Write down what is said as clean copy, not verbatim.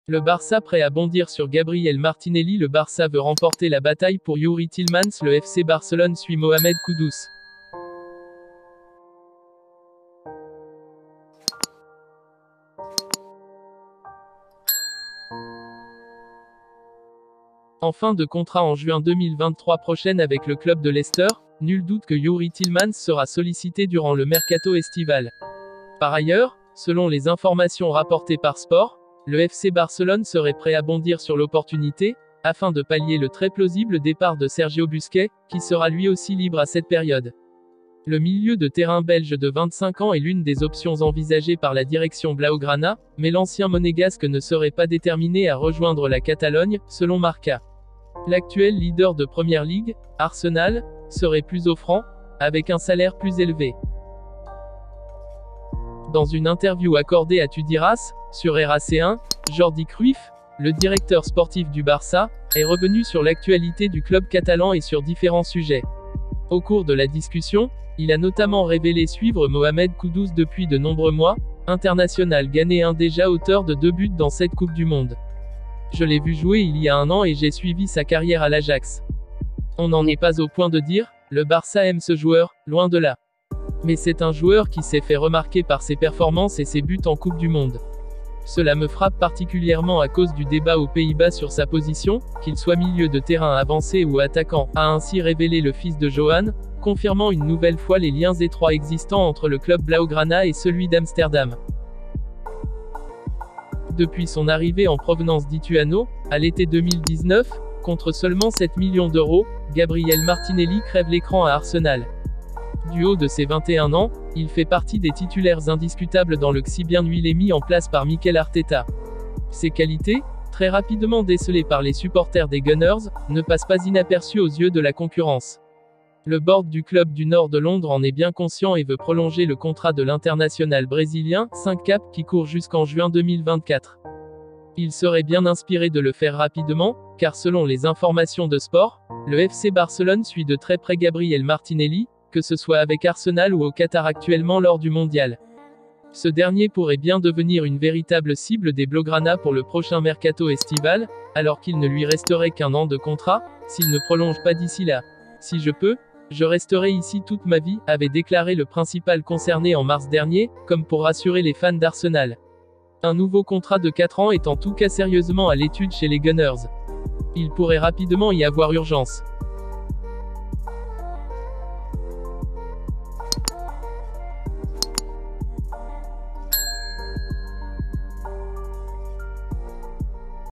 Le Barça prêt à bondir sur Gabriel Martinelli. Le Barça veut remporter la bataille pour Youri Tielemans. Le FC Barcelone suit Mohamed Kudus. En fin de contrat en juin 2023 prochaine avec le club de Leicester, nul doute que Youri Tielemans sera sollicité durant le mercato estival. Par ailleurs, selon les informations rapportées par Sport, le FC Barcelone serait prêt à bondir sur l'opportunité, afin de pallier le très plausible départ de Sergio Busquets, qui sera lui aussi libre à cette période. Le milieu de terrain belge de 25 ans est l'une des options envisagées par la direction blaugrana, mais l'ancien monégasque ne serait pas déterminé à rejoindre la Catalogne, selon Marca. L'actuel leader de Première Ligue, Arsenal, serait plus offrant, avec un salaire plus élevé. Dans une interview accordée à Tudiras, sur RAC1, Jordi Cruyff, le directeur sportif du Barça, est revenu sur l'actualité du club catalan et sur différents sujets. Au cours de la discussion, il a notamment révélé suivre Mohamed Kudus depuis de nombreux mois, international ghanéen déjà auteur de 2 buts dans cette Coupe du Monde. Je l'ai vu jouer il y a 1 an et j'ai suivi sa carrière à l'Ajax. On n'en est pas au point de dire, le Barça aime ce joueur, loin de là. Mais c'est un joueur qui s'est fait remarquer par ses performances et ses buts en Coupe du Monde. Cela me frappe particulièrement à cause du débat aux Pays-Bas sur sa position, qu'il soit milieu de terrain avancé ou attaquant, a ainsi révélé le fils de Johan, confirmant une nouvelle fois les liens étroits existants entre le club blaugrana et celui d'Amsterdam. Depuis son arrivée en provenance d'Ituano, à l'été 2019, contre seulement 7 millions d'euros, Gabriel Martinelli crève l'écran à Arsenal. Du haut de ses 21 ans, il fait partie des titulaires indiscutables dans le si bien huilé mis en place par Mikel Arteta. Ses qualités, très rapidement décelées par les supporters des Gunners, ne passent pas inaperçues aux yeux de la concurrence. Le board du club du nord de Londres en est bien conscient et veut prolonger le contrat de l'international brésilien, 5 cap, qui court jusqu'en juin 2024. Il serait bien inspiré de le faire rapidement, car selon les informations de Sport, le FC Barcelone suit de très près Gabriel Martinelli, que ce soit avec Arsenal ou au Qatar actuellement lors du mondial. Ce dernier pourrait bien devenir une véritable cible des blaugrana pour le prochain mercato estival, alors qu'il ne lui resterait qu'1 an de contrat, s'il ne prolonge pas d'ici là. Si je peux, je resterai ici toute ma vie, avait déclaré le principal concerné en mars dernier, comme pour rassurer les fans d'Arsenal. Un nouveau contrat de 4 ans est en tout cas sérieusement à l'étude chez les Gunners. Il pourrait rapidement y avoir urgence.